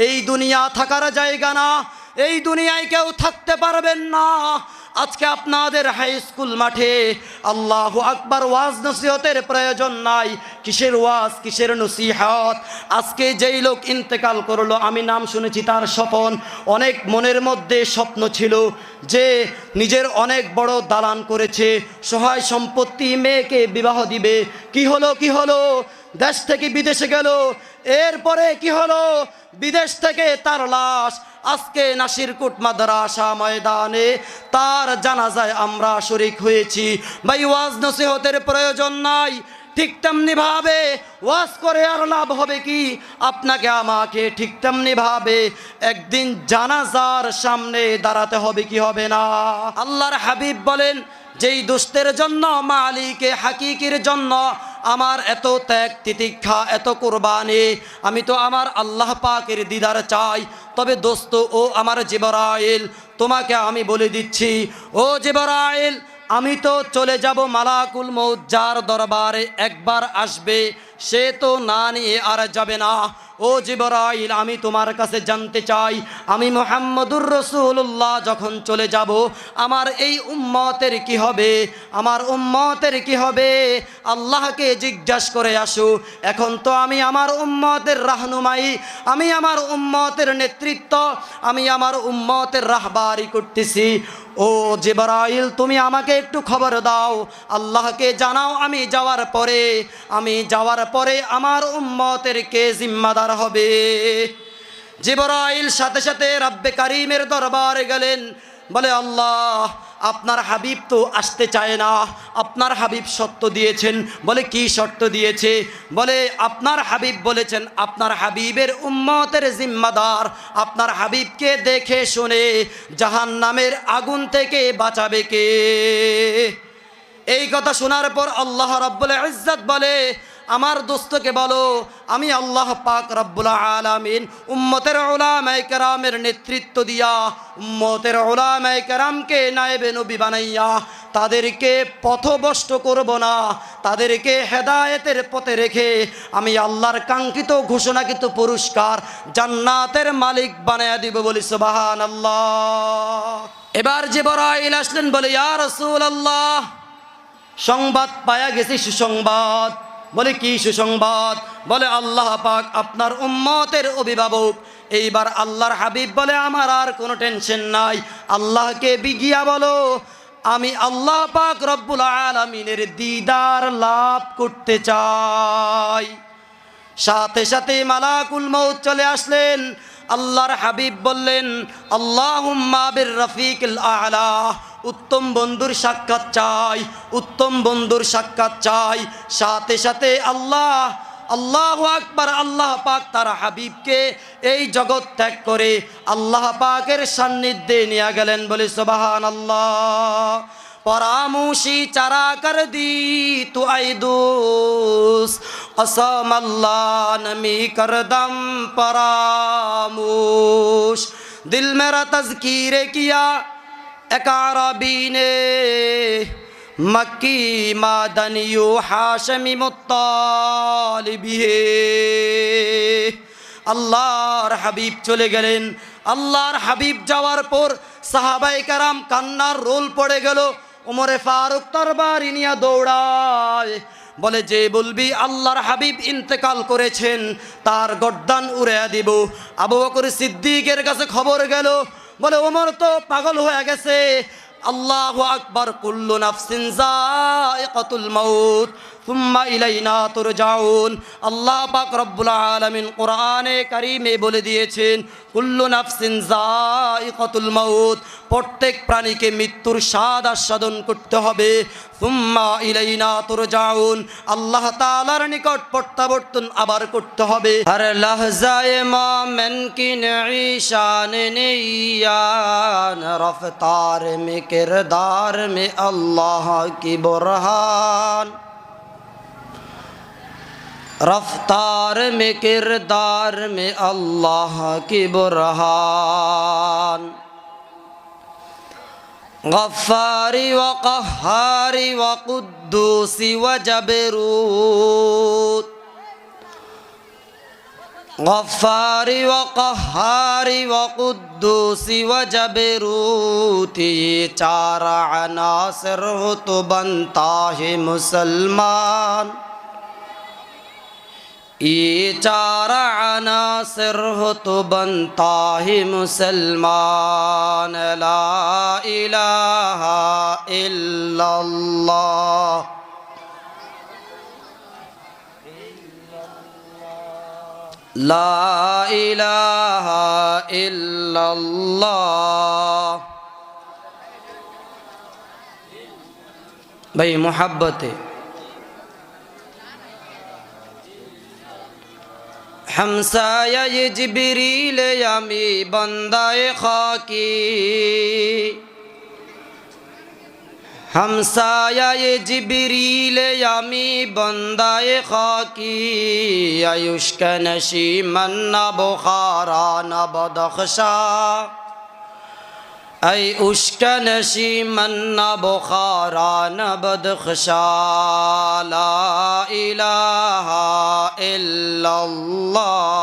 এই দুনিয়া থাকার জায়গা না, এই দুনিয়ায় কেউ থাকতে পারবেন না। আজকে আপনাদের হাই স্কুল মাঠে আল্লাহু আকবার ওয়াজ নসিহতের প্রয়োজন নাই। কিসের ওয়াজ, কিসের নসিহত? আজকে যেই লোক ইন্তেকাল করলো, আমি নাম শুনেছি তার স্বপন, অনেক মনের মধ্যে স্বপ্ন ছিল যে নিজের অনেক বড় দালান করেছে, সহায় সম্পত্তি, মেয়েকে বিবাহ দিবে। কি হলো, কি হলো? দেশ থেকে বিদেশে গেল। এরপরে কি হলো? বিদেশ থেকে তার লাশ আজকে নাসিরকুট মাদ্রাসা ময়দানে তার জানাজায় আমরা শরীক হয়েছি। ভাই, ওয়াজ নসিহতের প্রয়োজন নাই। ঠিক তেমনি ভাবে ওয়াজ করে আর লাভ হবে কি? আপনাকে আমাকে ঠিক তেমনি ভাবে একদিন জানাজার সামনে দাঁড়াতে হবে, কি হবে না? আল্লাহর হাবিব বলেন, যেই দুষ্টের জন্য, মালিকে হাকিকির জন্য আমার এত ত্যাগ তিতিক্ষা, এত কোরবানি, আমি তো আমার আল্লাহ পাকের দিদার চাই। তবে দোস্ত, ও আমার জিবরাইল, তোমাকে আমি বলে দিচ্ছি, ও জিবরাইল, আমি তো চলে যাব মালাকুল মউত, যার দরবারে একবার আসবে সে তো না নিয়ে আর যাবে না। ও জিবরাইল, আমি তোমার কাছে জানতে চাই, আমি মুহাম্মদুর রাসূলুল্লাহ যখন চলে যাব, আমার এই উম্মতের কি হবে? আমার উম্মতের কি হবে? আল্লাহকে জিজ্ঞাসা করে আসো। এখন তো আমি আমার উম্মতের রাহনুমাই, আমি আমার উম্মতের নেতৃত্ব, আমি আমার উম্মতের রাহবারি করতেছি। ও জিবরাইল, তুমি আমাকে একটু খবর দাও, আল্লাহকে জানাও, আমি যাওয়ার পরে আমার উম্মতের কে জিম্মাদার হবে? জিবরাইল সাথে সাথে রব্বে কারীমের দরবারে গেলেন। বলে, আল্লাহ, আপনার হাবিব তো আসতে চায় না। আপনার হাবিব শর্ত দিয়েছেন। বলে, কি শর্ত দিয়েছে? বলে, আপনার হাবিব বলেছেন আপনার হাবিবের উম্মতের জিম্মাদার আপনার হাবিবকে দেখে শুনে জাহান্নামের আগুন থেকে বাঁচাবে কে? এই কথা শোনার পর আল্লাহ রাব্বুল ইজ্জত বলে, আমার দোস্তকে বলো, আমি আল্লাহ পাক রব্বুল আলামিন উম্মতের উলামায়ে কেরামের নেতৃত্ব দিয়া, উম্মতের উলামায়ে কেরামকে নায়েবে নবী বানাইয়া তাদেরকে পথভ্রষ্ট করব না, তাদেরকে হেদায়েতের পথে রেখে আমি আল্লাহর কাঙ্ক্ষিত ঘোষণাকৃত পুরস্কার জান্নাতের মালিক বানায়া দিব। বলি সুবহানাল্লাহ। এবার জিবরাইল আসলেন, বলে, ইয়া রাসূলুল্লাহ, সংবাদ পায়া গেছি, সুসংবাদ। বলে, কি সুসংবাদ? বলে, আল্লাহ পাক আপনার উম্মতের অভিভাবক। এইবার আল্লাহর হাবিব বলে, আমার আর কোনো টেনশন নাই, আল্লাহকে বিগিয়া বলো আমি আল্লাহ পাক রব্বুল আলামিনের দিদার লাভ করতে চাই। সাথে সাথে মালাকুল মউত চলে আসলেন। আল্লাহর হাবিব বললেন, আল্লাহুম্মা বির রফিকিল আ'লা, উত্তম বন্ধুর সাক্ষাৎ চাই, উত্তম বন্ধুর সাক্ষাৎ চাই। সাথে সাথে আল্লাহু আকবার, আল্লাহ পাক তার হাবিবকে এই জগৎ ত্যাগ করে আল্লাহ পাকের সান্নিধ্যে নিয়ে গেলেন। বলে সুবহানাল্লাহ। পরামুশি চারা কর দি তু আইদুস, কসম আল্লাহ নমি করদম পরামুশ, দিল মেরা তজকিরে কিয়া এক আরবী নে, মক্কি মাদানিয়ু হাশমি মুত্তালিবি হে। আল্লাহর হাবিব চলে গেলেন। আল্লাহর হাবিব যাওয়ার পর সাহাবায়ে কেরাম কান্নার রোল পড়ে গেল। ওমরে ফারুক তরবারি নিয়ে দৌড়ায়। বলে, যে বলবি আল্লাহর হাবিব ইন্তেকাল করেছেন তার গর্দান উড়াইয়া দিব। আবু বকর সিদ্দিকের কাছে খবর গেল। বলে, ওমর তো পাগল হয়ে গেছে। আল্লাহু আকবার, কুল্লু নাফসিন যায়িকাতুল মাউত সুম্মা ইলাইনা তুরজাউন। আল্লাহ পাক রব্বুল আলামিন কোরআনে কারীমে বলে দিয়েছেন, কুল্লু নাফসিন যায়িকাতুল মাউত, প্রত্যেক প্রাণীকে মৃত্যুর স্বাদ আস্বাদন করতে হবে। সুম্মা ইলাইনা তুরজাউন, আল্লাহ তাআলার নিকট প্রত্যাবর্তন আবার করতে হবে। হর লহজায়ে মোমেন কি নিশান নিয়ান, রফতার মে কিরদার মে আল্লাহ কি বুরহান, रफ्तार में किरदार में अल्लाह की बुरहान, गफ्फारी व क़ह्हारी व कुद्दूसी व जबरूत, गफ्फारी व क़ह्हारी व क़ुद्दूसी व जबरूती, ये चार अनासिर हो तो बनता है मुसलमान। ये चार अनासिर हो तो बनता है मुसलमान। ला इलाहा इल्लल्लाह, ला इलाहा इल्लल्लाह। भाई मोहब्बत है। हमसाया ये जिब्रील यामी बंदाए खाकी, हमसाया ये जिब्रील यामी बंदाए खाकी, आयुष का नशी मन्ना बुखारा न बदख्शा, ऐ उश्क नशी मन्ना बुखारा न बदख्शा। ला इलाहा इल्लल्लाह,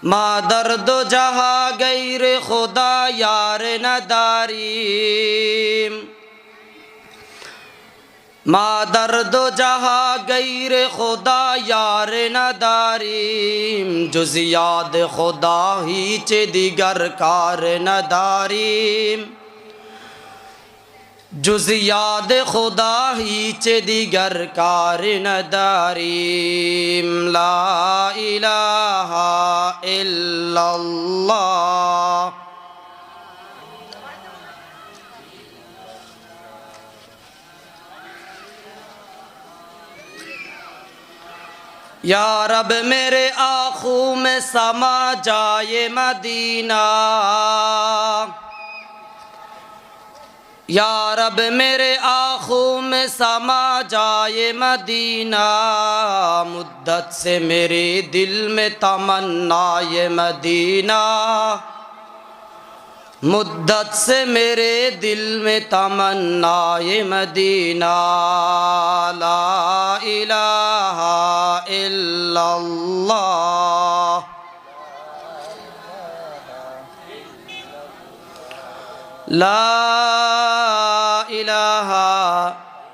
मा दर्द जहा गैर खुदा यार नदारीम, मा दर्द जहा गैर खुदा यार नदारीम, जुज़ याद खुदा हीच दिगर कार नदारीम, जुज़ याद खुदा हीच दिगर कार नदारीम। ला इलाहा इल्लल्लाह, या रब मेरे आँखों में समा जाए मदीना, या रब मेरे आँखों में समा जाए मदीना, मुद्दत से मेरे दिल में तमन्ना ये मदीना, मुद्दत से मेरे दिल में तमन्ना ये मदीना। ला इलाहा इल्लल्लाह, ला इलाहा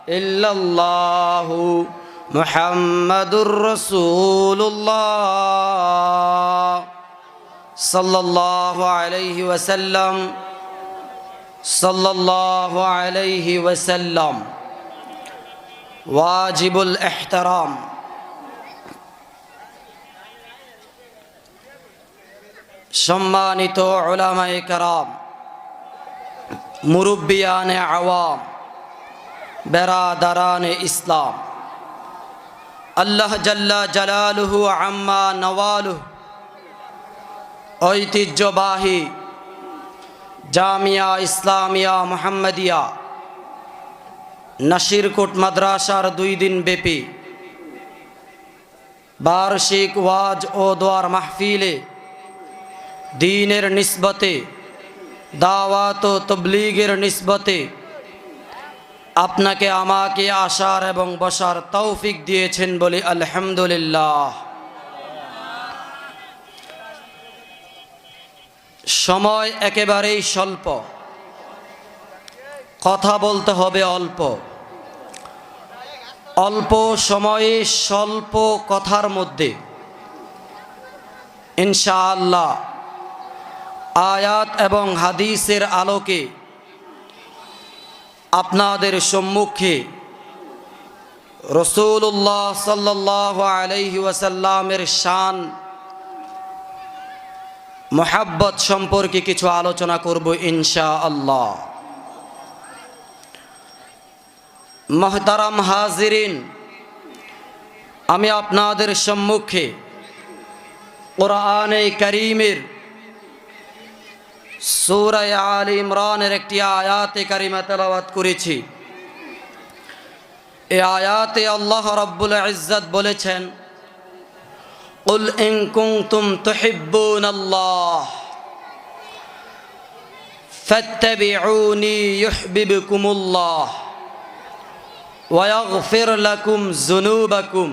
इल्लल्लाह मुहम्मदुर रसूलुल्लाह सल्लल्लाहु अलैहि वसल्लम, सल्लल्लाहु अलैहि वसल्लम। वाजिबुल एहतराम, सम्मानित उलमाए कराम, मुरब्बियान आवाम, बेरादरान इस्लाम, अल्लाह जल्ला जलालुहु अम्मा नवालुहु ঐতিহ্যবাহী জামিয়া ইসলামিয়া মুহাম্মাদিয়া নাসিরকোট মাদ্রাসার 2 দিন ব্যাপী বার্ষিক ওয়াজ ও দোয়ার মাহফিলে দ্বীনের নিসবতে, দাওয়াত ও তাবলীগের নিসবতে আপনাকে আমাকে আসার এবং বসার তৌফিক দিয়েছেন বলে আলহামদুলিল্লাহ। সময় একেবারেই স্বল্প, কথা বলতে হবে অল্প, অল্প সময়ে স্বল্প কথার মধ্যে ইনশাআল্লাহ আয়াত এবং হাদিসের আলোকে আপনাদের সম্মুখে রাসূলুল্লাহ সাল্লাল্লাহু আলাইহি ওয়াসাল্লামের শান মোহাব্বত সম্পর্কে কিছু আলোচনা করব ইনশাআল্লাহ। মুহতারাম হাজিরিন, আমি আপনাদের সম্মুখে কোরআনে কারীমের সূরা আলে ইমরানের একটি আয়াতে কারিমা তেলাওয়াত করেছি। এই আয়াতে আল্লাহ রাব্বুল ইজ্জত বলেছেন, কুল ইন কুনতুম তুহিব্বুনাল্লাহ ফাত্তাবিউনি ইউহিব্বুকুমুল্লাহ ওয়া ইয়াগফির লাকুম যুনুবাকুম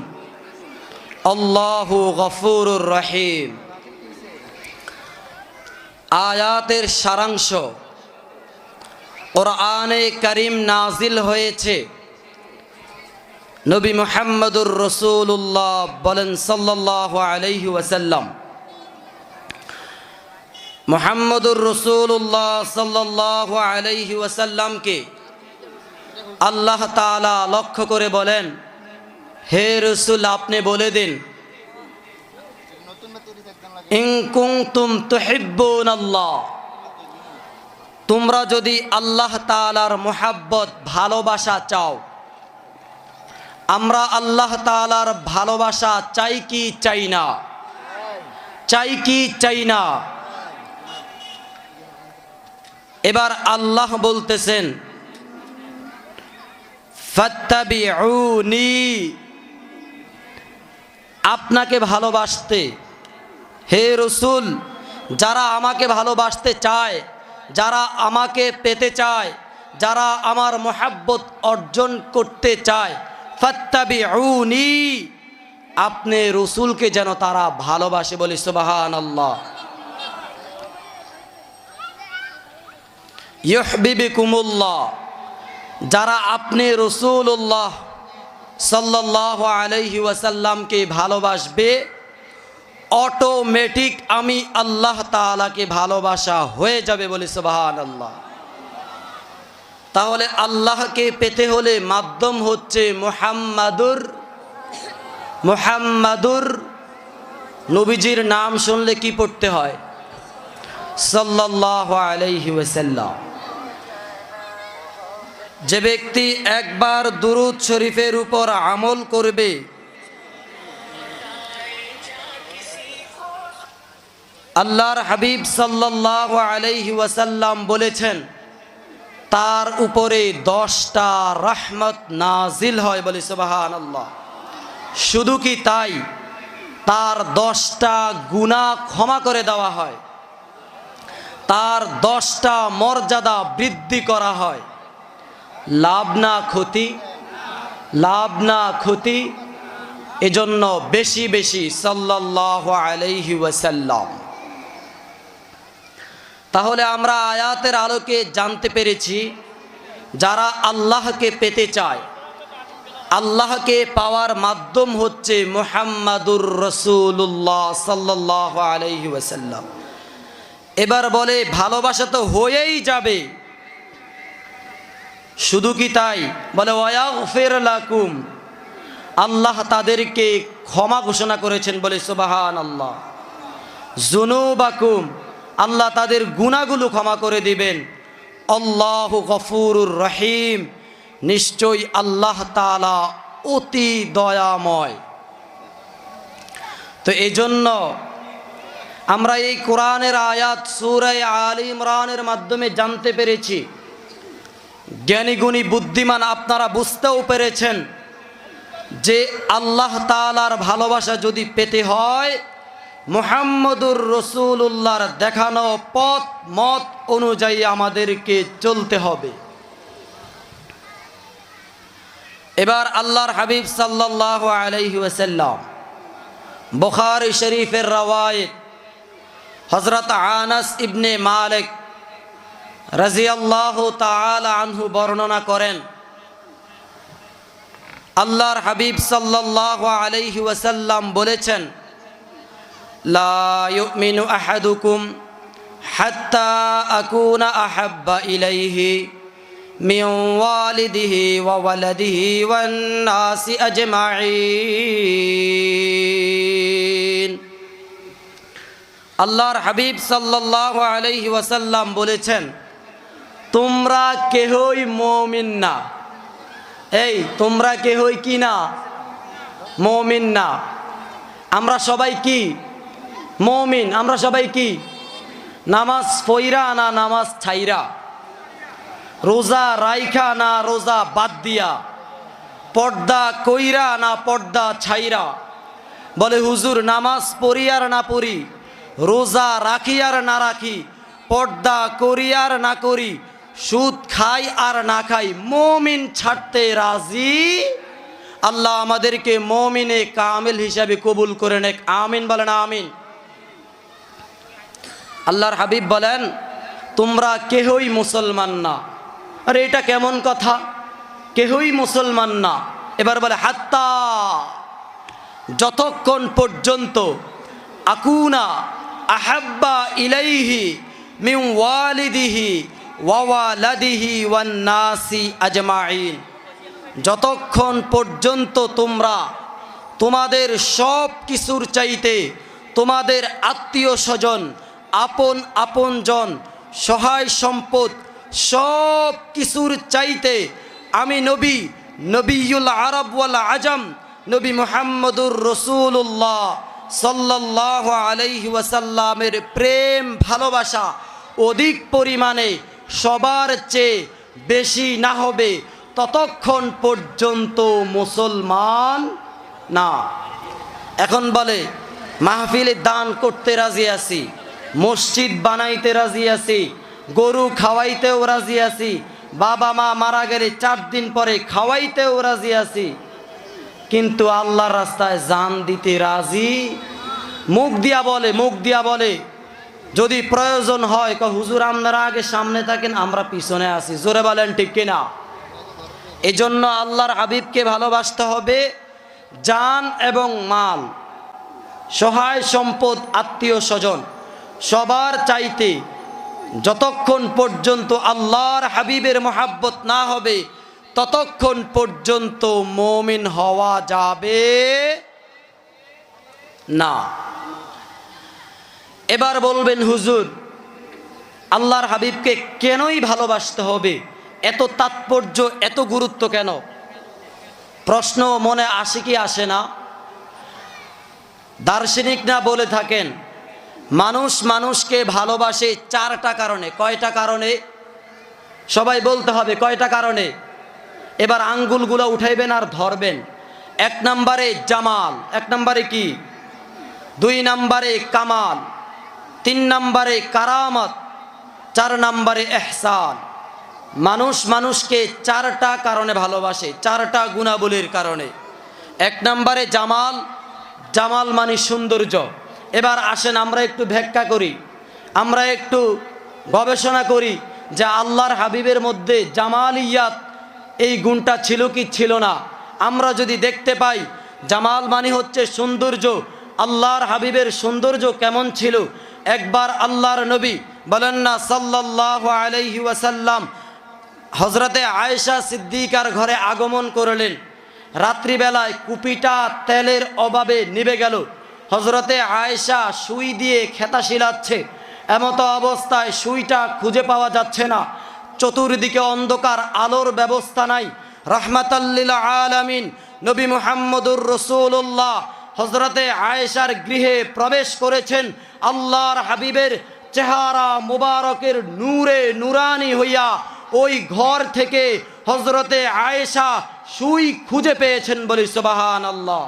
আল্লাহু গফুরুর রহিম। আয়াতের সারাংশ, কোরআনে কারীম নাজিল হয়েছে, নবী মুহাম্মদুর রাসূলুল্লাহ বলেন সাল্লাল্লাহু আলাইহি ওয়াসাল্লাম, মুহাম্মদুর রাসূলুল্লাহ সাল্লাল্লাহু আলাইহি ওয়াসাল্লামকে আল্লাহ তাআলা লক্ষ্য করে বলেন, হে রাসূল আপনি বলে দিন, ইন কুনতুম তুহিব্বুনাল্লাহ, তোমরা যদি আল্লাহ তাআলার মুহাব্বত ভালোবাসা চাও। আমরা আল্লাহ তাআলার ভালোবাসা চাই কি চাই না? চাই কি চাই না? এবার আল্লাহ বলতেছেন ফাত্তাবিউনি, আপনাকে ভালোবাসতে, হে রাসূল যারা আমাকে ভালোবাসতে চায়, যারা আমাকে পেতে চায়, যারা আমার মুহাব্বত অর্জন করতে চায়, ফাত্তাবিউনি, আপনি রাসূলকে যেন তারা ভালোবাসে। বলি সুবহানাল্লাহ। ইউহিব্বুকুমুল্লাহ, যারা আপনি রাসূলুল্লাহ সাল্লাল্লাহু আলাইহি ওয়াসাল্লামকে ভালোবাসবে, অটোমেটিক আমি আল্লাহ তাআলাকে ভালোবাসা হয়ে যাবে। বলি সুবহানাল্লাহ। তাহলে আল্লাহকে পেতে হলে মাধ্যম হচ্ছে মুহাম্মাদুর, নবীজির নাম শুনলে কি পড়তে হয়? সাল্লাল্লাহু আলাইহি ওয়াসাল্লাম। যে ব্যক্তি একবার দুরূদ শরীফের উপর আমল করবে, আল্লাহর হাবিব সাল্লাল্লাহু আলাইহি ওয়াসাল্লাম বলেছেন তার উপরে 10টা রহমত নাজিল হয়। বলি সুবহানাল্লাহ। শুধু কি তাই, তার 10টা গুনাহ ক্ষমা করে দেওয়া হয়, তার 10টা মর্যাদা বৃদ্ধি করা হয়। লাভ না ক্ষতি? লাভ না ক্ষতি? এজন্য বেশি বেশি সাল্লাল্লাহু আলাইহি ওয়াসাল্লাম। তাহলে আমরা আয়াতের আলোকে জানতে পেরেছি, যারা আল্লাহকে পেতে চায়, আল্লাহকে পাওয়ার মাধ্যম হচ্ছে মুহাম্মাদুর রাসূলুল্লাহ সাল্লাল্লাহু আলাইহি ওয়াসাল্লাম। এবার বলে ভালোবাসা তো হয়েই যাবে, শুধু কি তাই? বলে ওয়াগফির লাকুম, আল্লাহ তাদেরকে ক্ষমা ঘোষণা করেছেন। বলে সুবহানাল্লাহ। যুনুবাকুম, আল্লাহ তাদের গুনাহগুলো ক্ষমা করে দিবেন। আল্লাহু গফুরুর রহিম, নিশ্চয়ই আল্লাহ তাআলা অতি দয়াময়। তো এই জন্য আমরা এই কোরআনের আয়াত সূরা আলে ইমরানের মাধ্যমে জানতে পেরেছি, জ্ঞানী গুণী বুদ্ধিমান আপনারা বুঝতেও পেরেছেন যে আল্লাহ তাআলার ভালোবাসা যদি পেতে হয়, মুহাম্মদুর রাসূলুল্লাহর দেখানো পথ মত অনুযায়ী আমাদেরকে চলতে হবে। এবার আল্লাহর হাবিব সাল্লাল্লাহু আলাইহি ওয়াসাল্লাম, বুখারী শরীফের রওয়ায়াত, হযরত আনাস ইবনে মালিক রাদিয়াল্লাহু তাআলা আনহু বর্ণনা করেন, আল্লাহর হাবিব সাল্লাল্লাহু আলাইহি ওয়াসাল্লাম বলেছেন, লা ইউমিনু আহাদুকুম হাত্তা আকুনা আহাব্বা ইলাইহি মিন ওয়ালিদিহি ওয়া ওয়ালাদিহি ওয়ান নাসি আজমাইন। আল্লাহর হাবিব সাল্লাল্লাহু আলাইহি ওয়াসাল্লাম বলেছেন, তোমরা কেহই মুমিন না। এই তোমরা কেহই কি না? মুমিন না। আমরা সবাই কি? মুমিন। আমরা সবাই কি? নামাজ পইরা না নামাজ ছাইরা, রোজা রাইখা না রোজা বাদ দিয়া, পর্দা কইরা না পর্দা ছাইরা। বলে হুজুর নামাজ পড়ি আর না পড়ি, রোজা রাখি আর না রাখি, পর্দা করি আর না করি, সুদ খাই আর না খাই, মুমিন ছাড়তে রাজি। আল্লাহ আমাদেরকে মুমিনে কামিল হিসাবে কবুল করে নেক, আমিন বলেন আমিন। আল্লাহর হাবিব বলেন, তোমরা কেহই মুসলমান না। আরে এটা কেমন কথা, কেহই মুসলমান না? এবার বলে হাত্তা, যতক্ষণ পর্যন্ত আকুনা আহাব্বা ইলাইহি মিন ওয়ালিদিহি ওয়া ওয়ালাদিহি ওয়ান নাসি আজমাইন, যতক্ষণ পর্যন্ত তোমরা তোমাদের সব কিছুর চাইতে তোমাদের আত্মীয় স্বজন, আপন আপনজন, সহায় সম্পদ সব কিছুর চাইতে আমি নবী, নবিয়ুল আরব ওয়াল আজম, নবী মুহাম্মদুর রাসূলুল্লাহ সাল্লাল্লাহু আলাইহি ওয়াসাল্লামের প্রেম ভালোবাসা অধিক পরিমাণে সবার চেয়ে বেশি না হবে, ততক্ষণ পর্যন্ত মুসলমান না। এখন বলে মাহফিলে দান করতে রাজি আছি, মসজিদ বানাইতে রাজি আছি, গরু খাওয়াইতেও রাজি আছি, বাবা মা মারা গেলে 4 দিন পরে খাওয়াইতেও রাজি আছি, কিন্তু আল্লাহর রাস্তায় জান দিতে রাজি? মুখ দিয়া বলে যদি প্রয়োজন হয় হুজুর আপনারা আগে সামনে থাকেন, আমরা পিছনে আছি। জোরে বলেন ঠিক কিনা? এজন্য আল্লাহর হাবিবকে ভালোবাসতে হবে, জান এবং মাল, সহায় সম্পদ, আত্মীয় স্বজন সবার চাইতে যতক্ষণ পর্যন্ত আল্লাহর হাবিবের মহাব্বত না হবে, ততক্ষণ পর্যন্ত মুমিন হওয়া যাবে না। এবার বলবেন হুজুর, আল্লাহর হাবিবকে কেনই ভালোবাসতে হবে, এত তাৎপর্য, এত গুরুত্ব কেন? প্রশ্ন মনে আসে কি আসে না? দার্শনিকরা বলে থাকেন মানুষ মানুষকে ভালোবাসে 4টা কারণে। কয়টা কারণে? সবাই বলতে হবে কয়টা কারণে। এবার আঙ্গুলগুলো উঠাইবেন আর ধরবেন। 1 নম্বরে জামাল, 1 নম্বরে কি? 2 নম্বরে কামাল, 3 নম্বরে কারামত, 4 নম্বরে ইহসান। মানুষ মানুষকে 4টা কারণে ভালোবাসে, 4টা গুণাবলীর কারণে। 1 নম্বরে জামাল, জামাল মানে সৌন্দর্য। এবার আসেন আমরা একটু ব্যাখ্যা করি, আমরা একটু গবেষণা করি যে আল্লাহর হাবিবের মধ্যে জামালিয়াত এই গুণটা ছিল কি ছিল না। আমরা যদি দেখতে পাই জামাল মানে হচ্ছে সৌন্দর্য, আল্লাহর হাবিবের সৌন্দর্য কেমন ছিল? একবার আল্লাহর নবী বলেন না সাল্লাল্লাহু আলাইহি ওয়াসাল্লাম হযরতে আয়েশা সিদ্দিকার ঘরে আগমন করলেন। রাত্রিবেলায় কুপিটা তেলের অভাবে নিভে গেল। হযরতে আয়েশা সুই দিয়ে খেতা শিলাচ্ছে, এমতো অবস্থায় সুইটা খুঁজে পাওয়া যাচ্ছে না। চতুর্দিকে অন্ধকার, আলোর ব্যবস্থা নাই। রাহমাতাল লিল আলামিন নবী মুহাম্মদুর রাসূলুল্লাহ হযরতে আয়েশার গৃহে প্রবেশ করেছেন। আল্লাহর হাবিবের চেহারা মুবারকের নূরে নুরানি হইয়া ওই ঘর থেকে হযরতে আয়েশা সুই খুঁজে পেয়েছেন। বলি সুবহানাল্লাহ।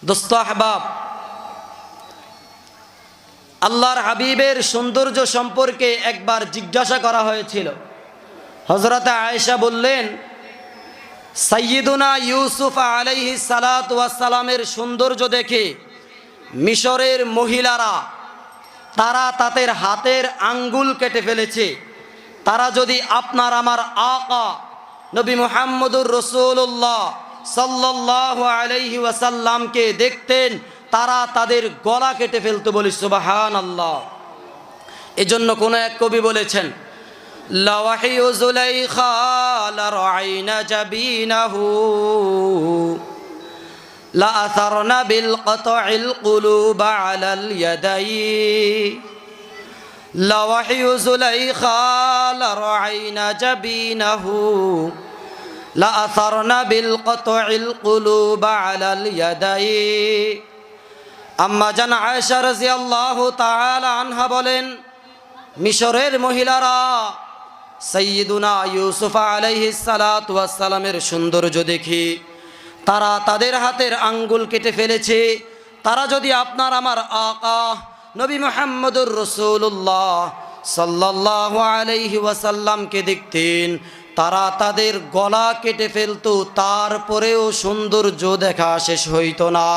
দোস্ত আহবাব, আল্লাহর হাবিবের সৌন্দর্য সম্পর্কে একবার জিজ্ঞাসা করা হয়েছিল। হযরতে আয়েশা বললেন, সাইয়্যিদুনা ইউসুফ আলাইহিস সালাতু ওয়াস সালামের সৌন্দর্য দেখে মিশরের মহিলারা তারা তাদের হাতের আঙ্গুল কেটে ফেলেছে। তারা যদি আপনার আমার আকা নবী মুহাম্মদুর রাসূলুল্লাহ সাল্লাল্লাহু আলাইহি ওয়াসাল্লামকে দেখতেন, তারা তাদের গলা কেটে ফেলতো। বলি সুবহানাল্লাহ। এজন্য কোন এক কবি বলেছেন, লাওয়াহিউ যুলাইখা লারাইনা জাবিনাহু লা আসারনা বিল কতইল কুলুব আলাল ইয়াদাই। লাওয়াহিউ যুলাইখা লারাইনা জাবিনাহু লা আসারনা বিল কতইল কুলুব আলাল ইয়াদাই। আম্মা জান আয়েশা রাদিয়াল্লাহু তাআলা আনহা বলেন, মিশরের মহিলারা সাইয়্যিদুনা ইউসুফ আলাইহিস সালাতু ওয়াস সালামের সৌন্দর্য দেখে তারা তাদের হাতের আঙ্গুল কেটে ফেলেছে। তারা যদি আপনার আমার আকা নবী মুহাম্মদুর রাসূলুল্লাহ সাল্লাল্লাহু আলাইহি ওয়াসাল্লামকে দেখতেন, তারা তাদের গলা কেটে ফেলতো, তারপরেও সৌন্দর্য দেখা শেষ হইতো না।